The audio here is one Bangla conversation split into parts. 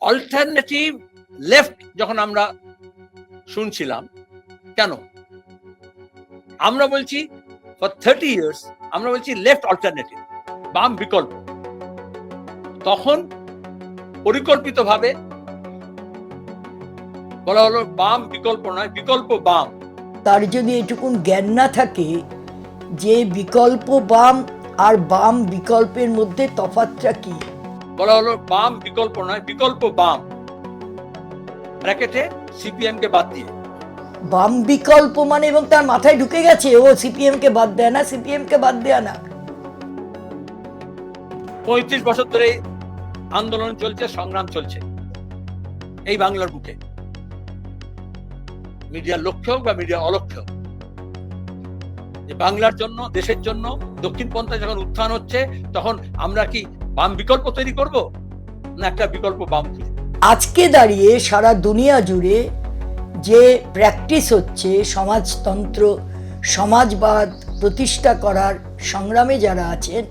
অল্টারনেটিভ লেফট যখন আমরা শুনছিলাম, কেন আমরা বলছি ফর 30 ইয়ার্স আমরা বলছি লেফট অল্টারনেটিভ, বাম বিকল্প। তখন পরিকল্পিতভাবে বলা হলো বাম বিকল্প নয়, বিকল্প বাম। তার যদি এটুকুন জ্ঞান না থাকে যে বিকল্প বাম আর বাম বিকল্পের মধ্যে তফাৎটা কি, বলা হলো বাম বিকল্প নয়, বিকল্প বাম, ব্র্যাকেটে সিপিএম কে বাদ দিয়ে। বাম বিকল্প মানে, এবং তার মাথায় ঢুকে গেছে ও সিপিএম কে বাদ দেয় না, সিপিএম কে বাদ দেয় না। 35 বছর ধরে আন্দোলন চলছে, সংগ্রাম চলছে এই বাংলার বুকে, মিডিয়ার লক্ষ্য বা মিডিয়া অলক্ষ্য, যে বাংলার জন্য, দেশের জন্য দক্ষিণপন্থা যখন উত্থান হচ্ছে, তখন আমরা কি বাম বিকল্প তৈরি করব না একটা বিকল্প বাম খুঁজব? আজকে দাঁড়িয়ে সারা দুনিয়া জুড়ে যে প্র্যাকটিস হচ্ছে, সমাজতন্ত্র, সমাজবাদ প্রতিষ্ঠা করার সংগ্রামে যারা আছেন,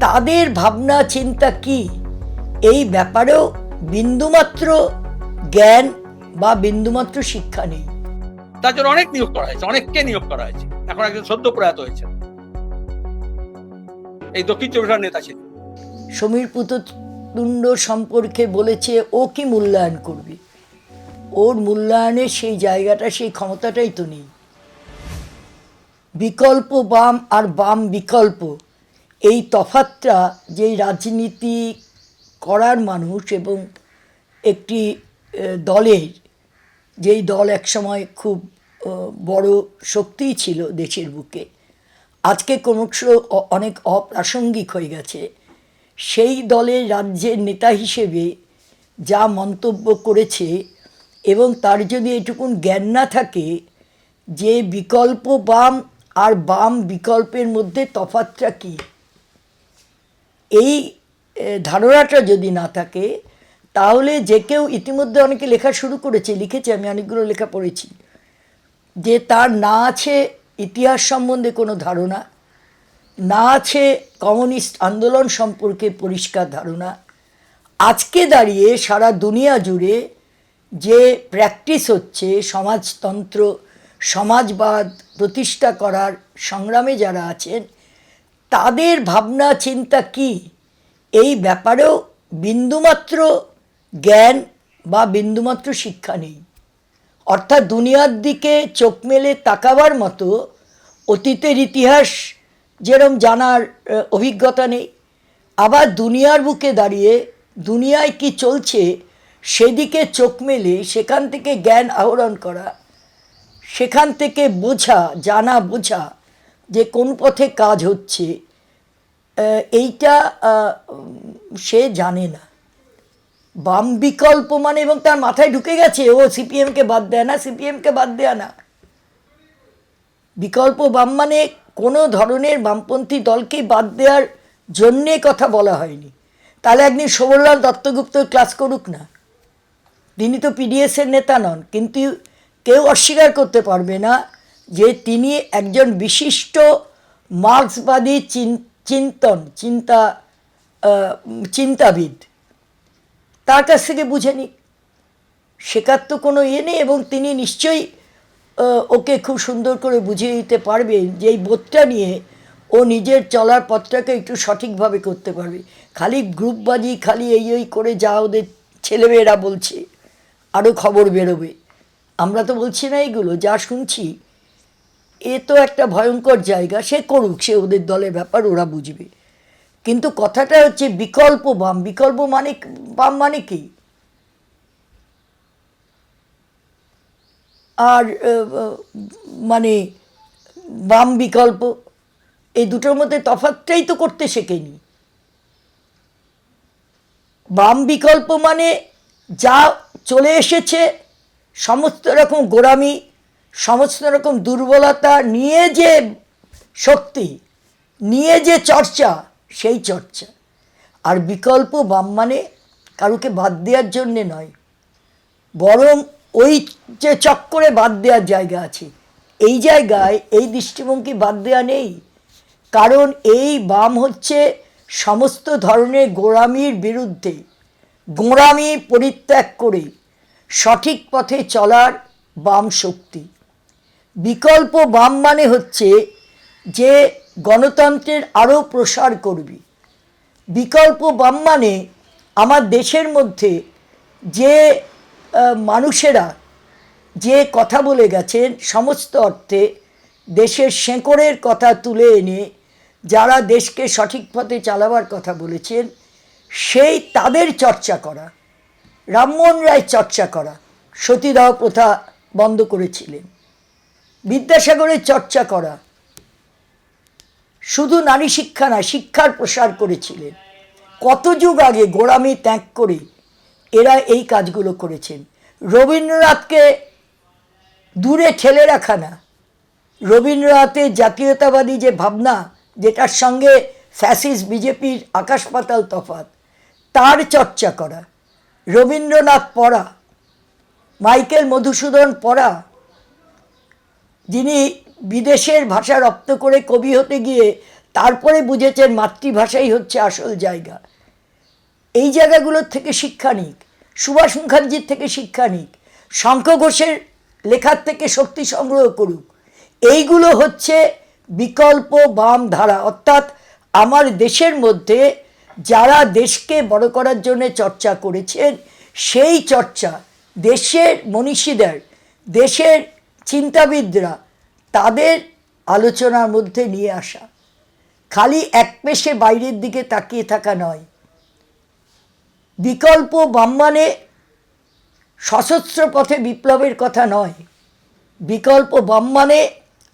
তাদের ভাবনা চিন্তা কি এই ব্যাপারেও বিন্দুমাত্র জ্ঞান বা বিন্দুমাত্র শিক্ষা নেই। তার জন্য অনেক নিয়োগ করা হয়েছে, অনেককে নিয়োগ করা হয়েছে। এখন একজন সদ্য প্রয়াত হয়েছে, এই দক্ষিণ চব্বিশ পরগনার নেতা ছিল। সমীর পুততুণ্ড সম্পর্কে বলেছে ও কি মূল্যায়ন করবে, ওর মূল্যায়নের সেই জায়গাটা, সেই ক্ষমতাটাই তো নেই। বিকল্প বাম আর বাম বিকল্প, এই তফাৎটা যেই রাজনীতি করার মানুষ এবং একটি দলের, যেই দল একসময় খুব বড় শক্তিই ছিল দেশের বুকে, আজকে ক্রমশ অনেক অপ্রাসঙ্গিক হয়ে গেছে, সেই দলের রাজ্যের নেতা হিসেবে যা মন্তব্য করেছে, এবং তার যদি এটুকুন জ্ঞান না থাকে যে বিকল্প বাম আর বাম বিকল্পের মধ্যে তফাৎটা কি, এই ধারণাটা যদি না থাকে, তাহলে যে কেউ, ইতিমধ্যে অনেকে লেখা শুরু করেছে, লিখেছে, আমি অনেকগুলো লেখা পড়েছি, যে তার না আছে ইতিহাস সম্বন্ধে কোনো ধারণা, না আছে কমিউনিস্ট আন্দোলন সম্পর্কে পরিষ্কার ধারণা। আজকে দাঁড়িয়ে সারা দুনিয়া জুড়ে যে প্র্যাকটিস হচ্ছে, সমাজতন্ত্র, সমাজবাদ প্রতিষ্ঠা করার সংগ্রামে যারা আছেন, তাদের ভাবনা চিন্তা কি এই ব্যাপারেও বিন্দুমাত্র জ্ঞান বা বিন্দুমাত্র শিক্ষা নেই। অর্থাৎ দুনিয়ার দিকে চোখ মেলে তাকাবার মতো অতীতের ইতিহাস যেরম জানার অভিজ্ঞতা নেই, আবার দুনিয়ার বুকে দাঁড়িয়ে দুনিয়ায় কি চলছে সেদিকে চোখ মেলে সেখান থেকে জ্ঞান আহরণ করা, সেখান থেকে বোঝা, জানা বোঝা যে কোন পথে কাজ হচ্ছে, এইটা সে জানে না। বাম বিকল্প মানে, এবং তার মাথায় ঢুকে গেছে ও সিপিএমকে বাদ দেয় না, সিপিএমকে বাদ দেয় না। বিকল্প বাম মানে কোনো ধরনের বামপন্থী দলকেই বাদ দেওয়ার জন্যে কথা বলা হয়নি। তাহলে একদিন শোভনলাল দত্তগুপ্ত ক্লাস করুক না, তিনি তো পিডিএসের নেতা নন, কিন্তু কেউ অস্বীকার করতে পারবে না যে তিনি একজন বিশিষ্ট মার্ক্সবাদী চিন্তাবিদ। তার কাছ থেকে বুঝে নিক, শেখার তো কোনো ইয়ে নেই, এবং তিনি নিশ্চয়ই ওকে খুব সুন্দর করে বুঝিয়ে দিতে পারবেন যে এই বোধটা নিয়ে ও নিজের চলার পথটাকে একটু সঠিকভাবে করতে পারবে। খালি গ্রুপবাজি, খালি এই করে যা ওদের ছেলেমেয়েরা বলছে, আরও খবর বেরোবে, আমরা তো বলছি না এইগুলো, যা শুনছি এ তো একটা ভয়ঙ্কর জায়গা। সে করুক, সে ওদের দলের ব্যাপার, ওরা বুঝবে। কিন্তু কথাটা হচ্ছে বিকল্প বাম, বিকল্প মানে বাম মানে কি, আর মানে বাম বিকল্প, এই দুটোর মধ্যে তফাৎটাই তো করতে শেখেনি। বাম বিকল্প মানে যা চলে এসেছে, সমস্ত রকম গোঁড়ামি, সমস্ত রকম দুর্বলতা নিয়ে যে শক্তি, নিয়ে যে চর্চা, সেই চর্চা। আর বিকল্প বাম মানে কারুকে বাদ দেওয়ার জন্যে নয়, বরং ওই যে চক্করে বাদ দেওয়ার জায়গা আছে, এই জায়গায় এই দৃষ্টিভঙ্গি বাদ দেওয়া নেই। কারণ এই বাম হচ্ছে সমস্ত ধরনের গোঁড়ামির বিরুদ্ধে, গোঁড়ামি পরিত্যাগ করে সঠিক পথে চলার বাম শক্তি। বিকল্প বাম মানে হচ্ছে যে গণতন্ত্রের আরও প্রসার করবে। বিকল্প বাম মানে আমার দেশের মধ্যে যে মানুষেরা যে কথা বলে গেছেন সমস্ত অর্থে দেশের শেকড়ের কথা তুলে এনে যারা দেশকে সঠিক পথে চালাবার কথা বলেছেন সেই তাদের চর্চা করা। রামমোহন রায় চর্চা করা, সতীদাহ প্রথা বন্ধ করেছিলেন। বিদ্যাসাগরের চর্চা করা, শুধু নারী শিক্ষা না, শিক্ষার প্রসার করেছিলেন। কত যুগ আগে গোঁড়ামি ত্যাগ করে এরা এই কাজগুলো করেছেন। রবীন্দ্রনাথকে দূরে ঠেলে রাখা না, রবীন্দ্রনাথের জাতীয়তাবাদী যে ভাবনা, যেটার সঙ্গে ফ্যাসিস্ট বিজেপির আকাশ পাতাল তফাৎ, তার চর্চা করা, রবীন্দ্রনাথ পড়া, মাইকেল মধুসূদন পড়া, যিনি বিদেশের ভাষা রপ্ত করে কবি হতে গিয়ে তারপরে বুঝেছেন মাতৃভাষাই হচ্ছে আসল জায়গা। এই জায়গাগুলোর থেকে শিক্ষা নিক, সুভাষ মুখার্জির থেকে শিক্ষা নিক, শঙ্খ ঘোষের লেখার থেকে শক্তি সংগ্রহ করুক। এইগুলো হচ্ছে বিকল্প বাম ধারা। অর্থাৎ আমার দেশের মধ্যে যারা দেশকে বড় করার জন্য চর্চা করেছেন সেই চর্চা দেশের মনীষীদের, দেশের চিন্তাবিদরা, তাদের আলোচনার মধ্যে নিয়ে আসা। খালি এক পেশে বাইরের দিকে তাকিয়ে থাকা নয়। বিকল্প বাম মানে সশস্ত্র পথে বিপ্লবের কথা নয়। বিকল্প বাম মানে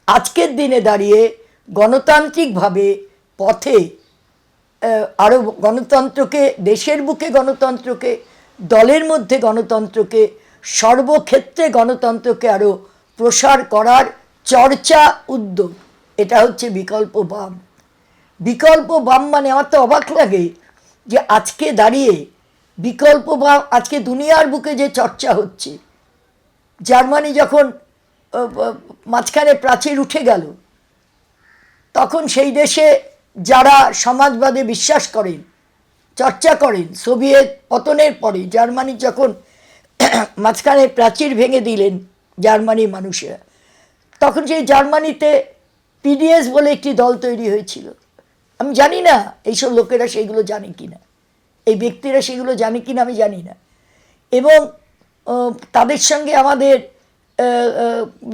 আজকের দিনে দাঁড়িয়ে গণতান্ত্রিকভাবে পথে আরও গণতন্ত্রকে, দেশের বুকে গণতন্ত্রকে, দলের মধ্যে গণতন্ত্রকে, সর্বক্ষেত্রে গণতন্ত্রকে আরও প্রসার করার চর্চা, উদ্যোগ, এটা হচ্ছে বিকল্প বাম। বিকল্প বাম মানে আমার তো অবাক লাগে যে আজকে দাঁড়িয়ে বিকল্প বাম, আজকে দুনিয়ার বুকে যে চর্চা হচ্ছে, জার্মানি যখন মাঝখানে প্রাচীর উঠে গেল তখন সেই দেশে যারা সমাজবাদে বিশ্বাস করেন, চর্চা করেন, সোভিয়েত পতনের পরে জার্মানি যখন মাঝখানে প্রাচীর ভেঙে দিলেন জার্মানির মানুষেরা, তখন সেই জার্মানিতে পিডিএস বলে একটি দল তৈরি হয়েছিল। আমি জানি না এইসব লোকেরা সেইগুলো জানে কি না, এই ব্যক্তিরা সেগুলো জানে কি না আমি জানি না। এবং তাদের সঙ্গে আমাদের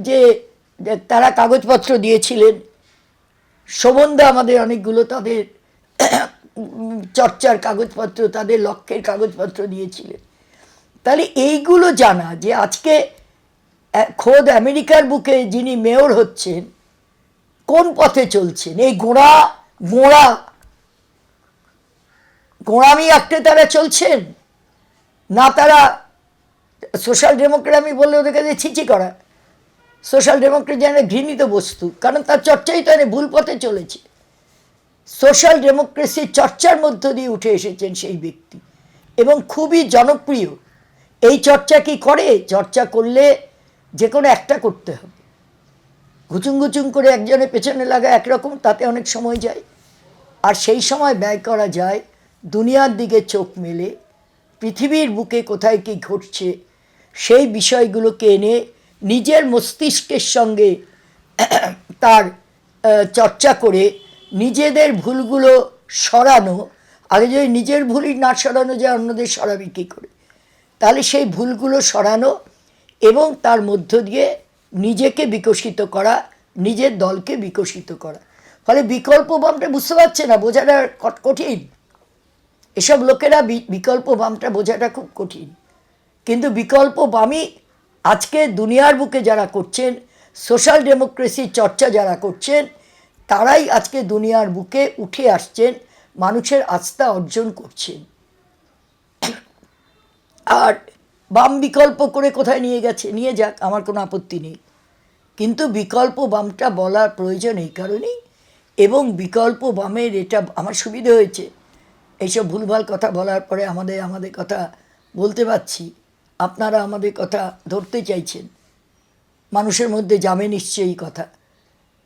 যে তারা কাগজপত্র দিয়েছিলেন, শোভনদা আমাদের অনেকগুলো তাদের চর্চার কাগজপত্র, তাদের লক্ষ্যের কাগজপত্র দিয়েছিলেন। তাহলে এইগুলো জানা যে আজকে খোদ আমেরিকার বুকে যিনি মেয়র হচ্ছেন কোন পথে চলছেন, এই গোঁড়ামি আঁকতে তারা চলছেন না, তারা সোশ্যাল ডেমোক্রেট, আমি বললে ওদের কাছে ছিচি করা, সোশ্যাল ডেমোক্রেট যেন ঘৃণিত বস্তু, কারণ তার চর্চাই তো ভুল পথে চলেছে। সোশ্যাল ডেমোক্রেসির চর্চার মধ্য দিয়ে উঠে এসেছেন সেই ব্যক্তি এবং খুবই জনপ্রিয়। এই চর্চা কি করে? চর্চা করলে যে কোনো একটা করতে হবে। গুচুং গুচুং করে একজনের পেছনে লাগা একরকম, তাতে অনেক সময় যায়। আর সেই সময় ব্যয় করা যায় দুনিয়ার দিকে চোখ মেলে পৃথিবীর বুকে কোথায় কী ঘটছে সেই বিষয়গুলোকে এনে নিজের মস্তিষ্কের সঙ্গে তার চর্চা করে নিজেদের ভুলগুলো সরানো। আগে যদি নিজের ভুলই না সরানো যায় অন্যদের সরাবে কী করে? তাহলে সেই ভুলগুলো সরানো এবং তার মধ্য দিয়ে নিজেকে বিকশিত করা, নিজের দলকে বিকশিত করা। ফলে বিকল্প বামটা বুঝতে পারছে না, বোঝাটা কঠিন। এসব লোকেরা বিকল্প বামটা বোঝাটা খুব কঠিন। কিন্তু বিকল্প বামই আজকে দুনিয়ার বুকে যারা করছেন, সোশ্যাল ডেমোক্রেসির চর্চা যারা করছেন, তারাই আজকে দুনিয়ার বুকে উঠে আসছেন, মানুষের আস্থা অর্জন করছেন। আর বাম বিকল্প করে কোথায় নিয়ে গেছে, নিয়ে যাক, আমার কোনো আপত্তি নেই। কিন্তু বিকল্প বামটা বলার প্রয়োজন এই কারণেই, এবং বিকল্প বামের এটা আমার সুবিধা হয়েছে, এইসব ভুলভাল কথা বলার পরে আমাদের কথা বলতে পারছি, আপনারা আমাদের কথা ধরতে চাইছেন, মানুষের মধ্যে যাবে নিশ্চয়ই কথা।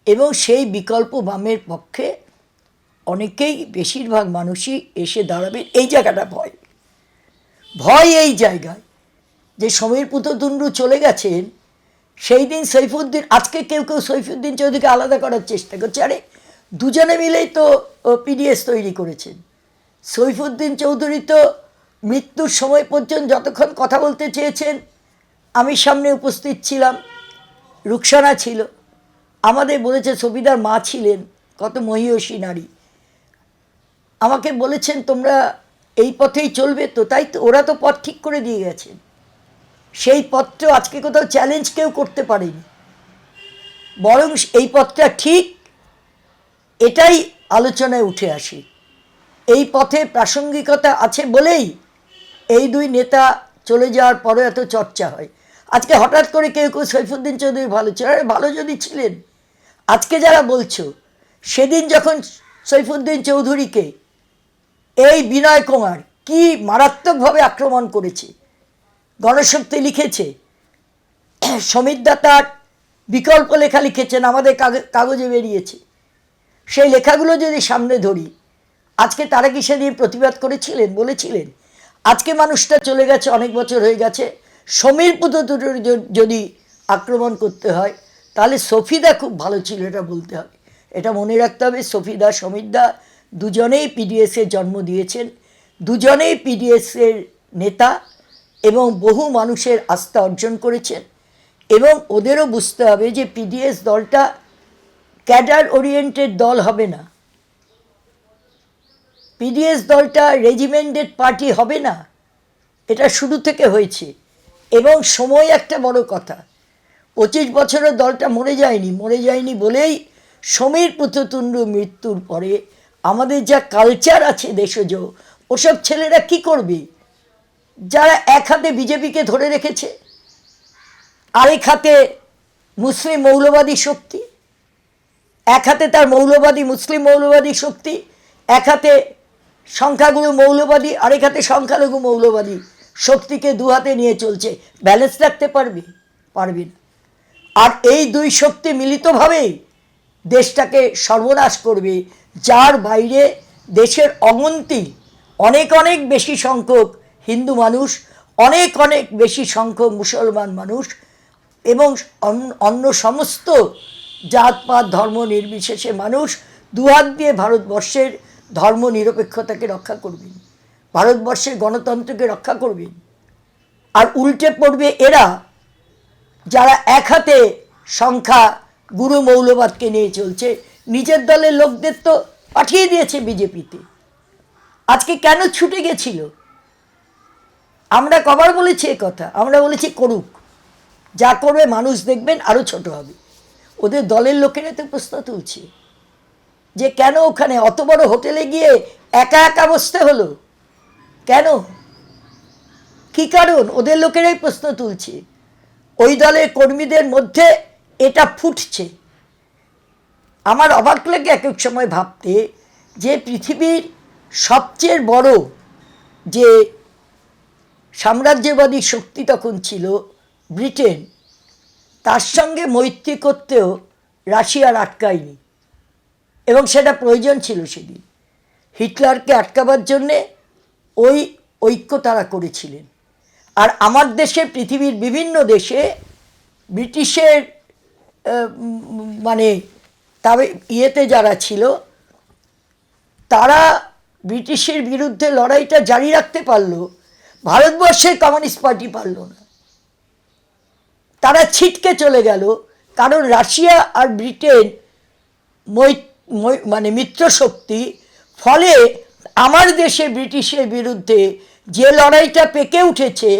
এবং সেই বিকল্প বামের পক্ষে অনেকেই, বেশিরভাগ মানুষই এসে দাঁড়াবে। এই জায়গাটা ভয়, ভয় এই জায়গায় যে সমীর পুততুন্ডু চলে গেছেন, সেই দিন সৈফুদ্দিন, আজকে কেউ কেউ সৈফুদ্দিন চৌধুরীকে আলাদা করার চেষ্টা করছে, আরে দুজনে মিলেই তো পিডিএস তৈরি করেছেন। সৈফুদ্দিন চৌধুরী তো মৃত্যুর সময় পর্যন্ত যতক্ষণ কথা বলতে চেয়েছেন, আমি সামনে উপস্থিত ছিলাম, রুকসানা ছিল, আমাদের বলেছে, সফিদার মা ছিলেন, কত মহিয়সী নারী, আমাকে বলেছেন তোমরা এই পথেই চলবে তো, তাই তো ওরা তো পথ ঠিক করে দিয়ে গেছেন। সেই পথটা আজকে কোথাও চ্যালেঞ্জ কেউ করতে পারেনি, বরং এই পথটা ঠিক, এটাই আলোচনায় উঠে আসে। এই পথে প্রাসঙ্গিকতা আছে বলেই এই দুই নেতা চলে যাওয়ার পরে এত চর্চা হয়। আজকে হঠাৎ করে কেউ কেউ সৈফুদ্দিন চৌধুরী ভালো ছিল, আরে ভালো যদি ছিলেন, আজকে যারা বলছো, সেদিন যখন সৈফুদ্দিন চৌধুরীকে এই বিনয় কুমার কি মারাত্মকভাবে আক্রমণ করেছে, গণশক্তি লিখেছে, সমীরদা তার বিকল্প লেখা লিখেছেন, আমাদের কাগজে বেরিয়েছে, সেই লেখাগুলো যদি সামনে ধরি, আজকে তারা কি সেদিন প্রতিবাদ করেছিলেন, বলেছিলেন? আজকে মানুষটা চলে গেছে, অনেক বছর হয়ে গেছে, সমীর পুততুন্ডুর যদি আক্রমণ করতে হয়, তাহলে সফিদা খুব ভালো ছিল, এটা বলতে হবে, এটা মনে রাখতে হবে। সফিদা, সমীরদা দুজনেই পিডিএসের জন্ম দিয়েছেন, দুজনেই পিডিএসের নেতা এবং বহু মানুষের আস্থা অর্জন করেছেন, এবং ওদেরও বুঝতে হবে যে পিডিএস দলটা ক্যাডার ওরিয়েন্টেড দল হবে না, পিডিএস দলটা রেজিমেন্টেড পার্টি হবে না, এটা শুরু থেকে হয়েছে। এবং সময় একটা বড় কথা, 25 বছরের দলটা মরে যায়নি বলেই সমীর পুততুন্ডু মৃত্যুর পরে আমাদের যা কালচার আছে দেশজ, ওসব ছেলেরা কি করবে, যারা এক হাতে বিজেপিকে ধরে রেখেছে, আরেক হাতে মুসলিম মৌলবাদী শক্তি, এক হাতে তার মৌলবাদী মুসলিম মৌলবাদী শক্তি, এক হাতে সংখ্যাগুরু মৌলবাদী, আরেক হাতে সংখ্যালঘু মৌলবাদী শক্তিকে দু হাতে নিয়ে চলছে, ব্যালেন্স রাখতে পারবে না। আর এই দুই শক্তি মিলিতভাবেই দেশটাকে সর্বনাশ করবে, যার বাইরে দেশের অগন্তি অনেক বেশি সংখ্যক হিন্দু মানুষ, অনেক বেশি সংখ্যক মুসলমান মানুষ এবং অন্য সমস্ত জাতপাত ধর্ম নির্বিশেষে মানুষ দুহাত দিয়ে ভারতবর্ষের ধর্ম নিরপেক্ষতাকে রক্ষা করবেন, ভারতবর্ষের গণতন্ত্রকে রক্ষা করবেন। আর উল্টে পড়বে এরা, যারা এক হাতে সংখ্যা গুরু মৌলবাদকে নিয়ে চলছে, নিজের দলের লোকদের তো পাঠিয়ে দিয়েছে বিজেপিতে। আজকে কেন ছুটে গেছিল? আমরা কবার বলেছি এ কথা, আমরা বলেছি করুক, যা করবে মানুষ দেখবেন আরও ছোট হবে। ওদের দলের লোকেরা তো প্রশ্ন তুলছে যে কেন ওখানে অত বড় হোটেলে গিয়ে একা বসতে হলো, কেন, কি কারণ? ওদের লোকেরাই প্রশ্ন তুলছে। ওই দলের কর্মীদের মধ্যে এটা ফুটছে। আমার অবাক লাগে এক এক সময় ভাবতে যে পৃথিবীর সবচেয়ে বড় যে সাম্রাজ্যবাদী শক্তি তখন ছিল ব্রিটেন, তার সঙ্গে মৈত্রী করতেও রাশিয়ার আটকায়নি, এবং সেটা প্রয়োজন ছিল সেদিন। হিটলারকে আটকাবার জন্যে ওই ঐক্য তারা করেছিলেন। আর আমার দেশে, পৃথিবীর বিভিন্ন দেশে ব্রিটিশের মানে তবে ইয়েতে যারা ছিল, তারা ব্রিটিশের বিরুদ্ধে লড়াইটা জারি রাখতে পারলো, ভারতবর্ষের কমিউনিস্ট পার্টি পারল না। তারা ছিটকে চলে গেল, কারণ রাশিয়া আর ব্রিটেন মানে মিত্রশক্তি। ফলে আমার দেশে ব্রিটিশের বিরুদ্ধে যে লড়াইটা পেকে উঠেছে,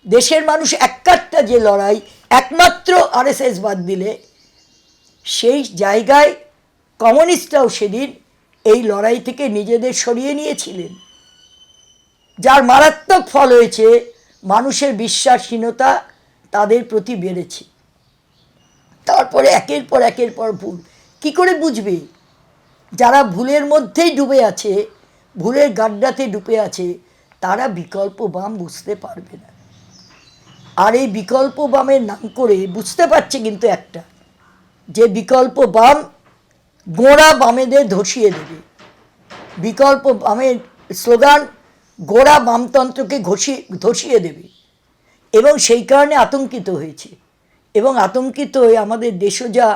দেশের মানুষ একটা যে লড়াই, একমাত্র আরএসএস বাদ দিলে, সেই জায়গায় কমিউনিস্টরাও সেদিন এই লড়াই থেকে নিজেদের সরিয়ে নিয়েছিলেন, যার মারাত্মক ফল হয়েছে মানুষের বিশ্বাসহীনতা তাদের প্রতি বেড়েছে। তারপরে একের পর ভুল। কি করে বুঝবে? যারা ভুলের মধ্যেই ডুবে আছে, ভুলের গাড্ডাতে ডুবে আছে, তারা বিকল্প বাম বুঝতে পারবে না। আর এই বিকল্প বামের নাম করে বুঝতে পারছে কিন্তু একটা, যে বিকল্প বাম গোঁড়া বামেদের ধসিয়ে দেবে। বিকল্প বামের স্লোগান, গোড়া বামতন্ত্রকে ধসিয়ে দেবে, এবং সেই কারণে আতঙ্কিত হয়েছে। এবং আতঙ্কিত হয়ে আমাদের দেশে যা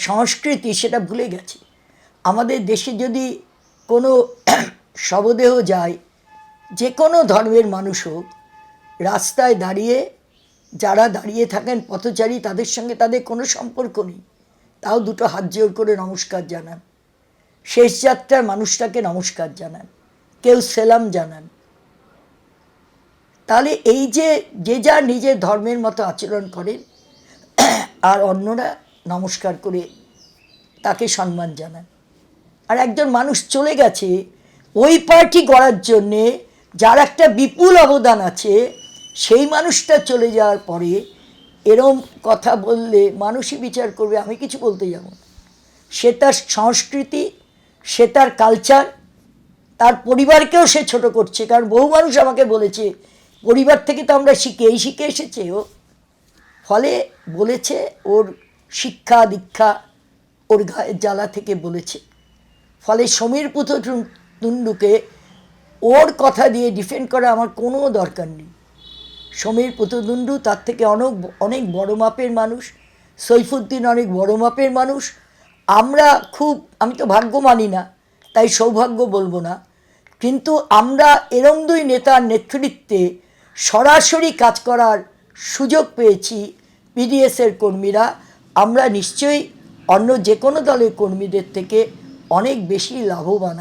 সংস্কৃতি সেটা ভুলে গেছে। আমাদের দেশে যদি কোনো শবদেহ যায়, যে কোনো ধর্মের মানুষ হোক, রাস্তায় দাঁড়িয়ে যারা দাঁড়িয়ে থাকেন পথচারী, তাদের সঙ্গে তাদের কোনো সম্পর্ক নেই, তাও দুটো হাত জোর করে নমস্কার জানান, শেষ যাত্রার মানুষটাকে নমস্কার জানান, কেউ সেলাম জানান। তাহলে এই যে যে যার নিজের ধর্মের মতো আচরণ করেন, আর অন্যরা নমস্কার করে তাকে সম্মান জানান। আর একজন মানুষ চলে গেছে ওই পার্টি গড়ার জন্যে, যার একটা বিপুল অবদান আছে, সেই মানুষটা চলে যাওয়ার পরে এরম কথা বললে মানুষই বিচার করবে, আমি কিছু বলতে যাব না। সে তার সংস্কৃতি, সে তার কালচার, তার পরিবারকেও সে ছোট করছে। কারণ বহু মানুষ আমাকে বলেছে, পরিবার থেকে তো আমরা শিখে এসেছে ও, ফলে বলেছে ওর শিক্ষা দীক্ষা ওর গায়ের জ্বালা থেকে বলেছে। ফলে সমীর পুততুণ্ডুকে ওর কথা দিয়ে ডিফেন্ড করা আমার কোনো দরকার নেই। সমীর পুততুণ্ডু তার থেকে অনেক বড় মাপের মানুষ, সৈফুদ্দিন অনেক বড় মাপের মানুষ। আমি তো ভাগ্য মানি না, তাই সৌভাগ্য বলবো না, কিন্তু আমরা এরম দুই নেতার নেতৃত্বে সরাসরি কাজ করার সুযোগ পেয়েছি পিডিএসের কর্মীরা। আমরা নিশ্চয়ই অন্য যে কোনো দলের কর্মীদের থেকে অনেক বেশি লাভবান,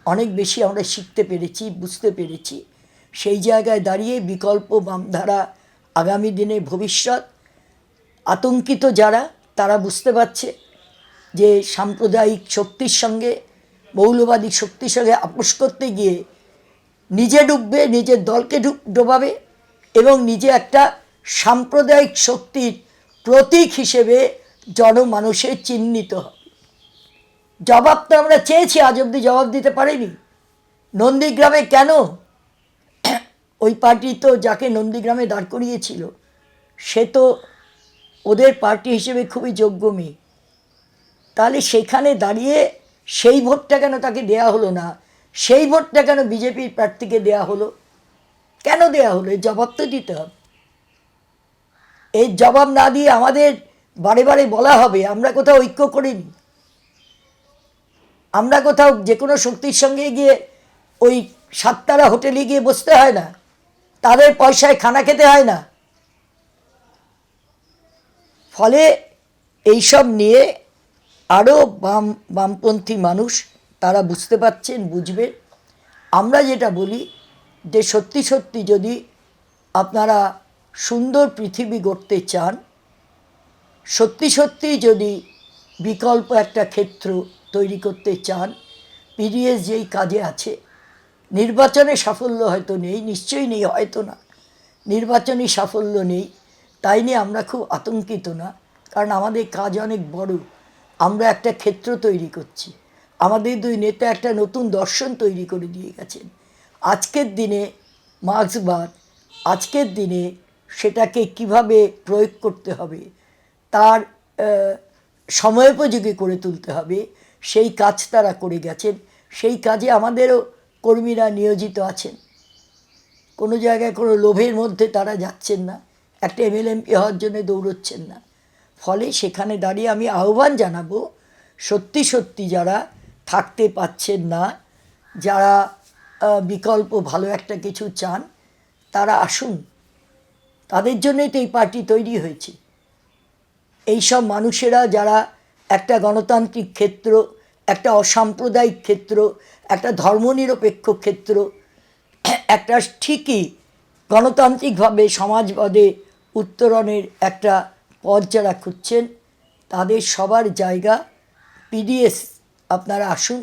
অনেক বেশি আমরা শিখতে পেরেছি, বুঝতে পেরেছি। সেই জায়গায় দাঁড়িয়ে বিকল্প বামধারা আগামী দিনের ভবিষ্যৎ, আতঙ্কিত যারা, তারা বুঝতে পারছে যে সাম্প্রদায়িক শক্তির সঙ্গে, মৌলবাদী শক্তির সঙ্গে আপোষ করতে গিয়ে নিজে ডুববে, নিজের দলকে ডোবাবে, এবং নিজে একটা সাম্প্রদায়িক শক্তির প্রতীক হিসেবে জনমানুষে চিহ্নিত হবে। জবাব তো আমরা চেয়েছি, আজ অবধি জবাব দিতে পারিনি। নন্দীগ্রামে কেন? ওই পার্টি তো যাকে নন্দীগ্রামে দাঁড় করিয়েছিল, সে তো ওদের পার্টি হিসেবে খুবই যোগ্য মেয়ে। তাহলে সেখানে দাঁড়িয়ে সেই ভোটটা কেন তাকে দেয়া হলো না? সেই ভোটটা কেন বিজেপির প্রার্থীকে দেয়া হলো? কেন দেয়া হলো? এর জবাব তো দিতে হবে। এর জবাব না দিয়ে আমাদের বারে বারে বলা হবে আমরা কোথাও ঐক্য করিনি, আমরা কোথাও যে কোনো শক্তির সঙ্গে গিয়ে ওই সাততারা হোটেলে গিয়ে বসতে হয় না, তাদের পয়সায় খানা খেতে হয় না। ফলে এইসব নিয়ে আরও বামপন্থী মানুষ তারা বুঝতে পারছেন, বুঝবেন। আমরা যেটা বলি যে সত্যি সত্যি যদি আপনারা সুন্দর পৃথিবী গড়তে চান, সত্যি সত্যি যদি বিকল্প একটা ক্ষেত্র তৈরি করতে চান, পিডিএস যেই কাজে আছে, নির্বাচনে সাফল্য হয়তো নেই, নিশ্চয়ই নেই, হয়তো না, নির্বাচনী সাফল্য নেই, তাই নিয়ে আমরা খুব আতঙ্কিত না। কারণ আমাদের কাজ অনেক বড়। আমরা একটা ক্ষেত্র তৈরি করছি। আমাদের দুই নেতা একটা নতুন দর্শন তৈরি করে দিয়ে গেছেন। আজকের দিনে মার্ক্সবাদ, আজকের দিনে সেটাকে কিভাবে প্রয়োগ করতে হবে, তার সময়োপযোগী করে তুলতে হবে, সেই কাজ তারা করে গেছেন। সেই কাজে আমাদেরও কর্মীরা নিয়োজিত আছেন। কোনো জায়গায় কোনো লোভের মধ্যে তারা যাচ্ছেন না, একটা এমএলএমপি হওয়ার জন্য দৌড়চ্ছেন না। ফলে সেখানে দাঁড়িয়ে আমি আহ্বান জানাবো, সত্যি সত্যি যারা থাকতে পাচ্ছেন না, যারা বিকল্প ভালো একটা কিছু চান, তারা আসুন। তাদের জন্যই তো এই পার্টি তৈরি হয়েছে। এই সব মানুষেরা যারা একটা গণতান্ত্রিক ক্ষেত্র, একটা অসাম্প্রদায়িক ক্ষেত্র, একটা ধর্মনিরপেক্ষ ক্ষেত্র, একটা ঠিকই গণতান্ত্রিকভাবে সমাজবাদে উত্তরণের একটা পথ যারা খুঁজছেন, তাদের সবার জায়গা পিডিএস। আপনারা আসুন,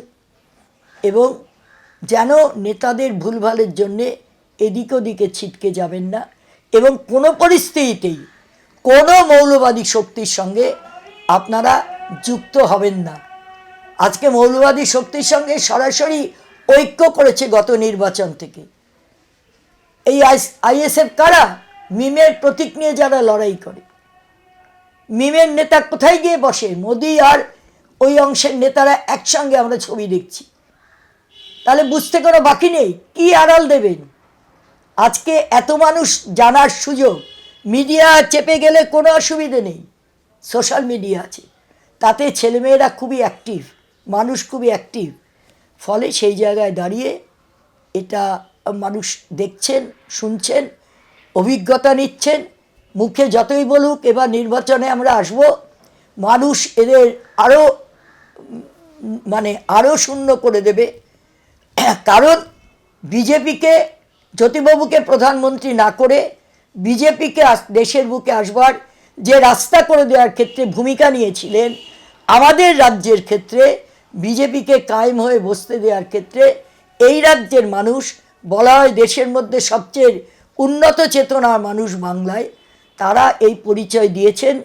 এবং যেন নেতাদের ভুলভালের জন্যে এদিক ওদিকে ছিটকে যাবেন না, এবং কোনো পরিস্থিতিতেই কোনো মৌলবাদী শক্তির সঙ্গে আপনারা যুক্ত হবেন না। আজকে মৌলবাদী শক্তির সঙ্গে সরাসরি ঐক্য করেছে গত নির্বাচন থেকে এই আইএসএফ। কারা? মিমের প্রতীক নিয়ে যারা লড়াই করে। মিমের নেতা কোথায় গিয়ে বসে? মোদি আর ওই অংশের নেতারা একসঙ্গে আমরা ছবি দেখছি। তাহলে বুঝতে কোনো বাকি নেই, কি আড়াল দেবেন? আজকে এত মানুষ জানার সুযোগ, মিডিয়া চেপে গেলে কোনো অসুবিধে নেই, সোশ্যাল মিডিয়া আছে, তাতে ছেলেমেয়েরা খুবই অ্যাক্টিভ, মানুষ খুবই অ্যাক্টিভ, ফলে সেই জায়গায় দাঁড়িয়ে এটা মানুষ দেখছেন, শুনছেন, অভিজ্ঞতা নিচ্ছেন। মুখে যতই বলুক এবার নির্বাচনে আমরা আসব, মানুষ এদের আরও আরও শূন্য করে দেবে। কারণ বিজেপিকে, জ্যোতিবাবুকে প্রধানমন্ত্রী না করে বিজেপিকে দেশের বুকে আসবার যে রাস্তা করে দেওয়ার ক্ষেত্রে ভূমিকা নিয়েছিলেন, আমাদের রাজ্যের ক্ষেত্রে বিজেপিকে কায়েম হয়ে বসতে দেওয়ার ক্ষেত্রে এই রাজ্যের মানুষ, বলা হয় দেশের মধ্যে সবচেয়ে উন্নত চেতনার মানুষ বাংলায়, তারা এই পরিচয় দিয়েছেন,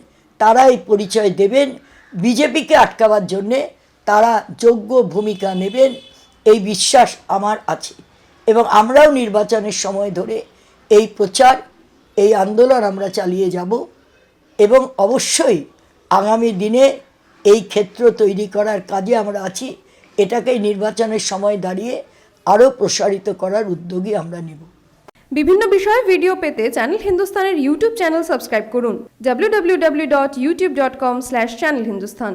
তারা এই পরিচয় দেবেন। বিজেপিকে আটকাবার জন্যে তারা যোগ্য ভূমিকা নেবেন, এই বিশ্বাস আমার আছে। এবং আমরাও নির্বাচনের সময় ধরে এই প্রচার, এই আন্দোলন আমরা চালিয়ে যাব এবং অবশ্যই আগামী দিনে এই ক্ষেত্র তৈরি করার কাজে আমরা আছি। এটাকেই নির্বাচনের সময় দাঁড়িয়ে আরও প্রসারিত করার উদ্যোগী আমরা নেব। বিভিন্ন বিষয়ে ভিডিও পেতে চ্যানেল হিন্দুস্তানের ইউটিউব চ্যানেল সাবস্ক্রাইব করুন www.youtube.com/channelhindustan।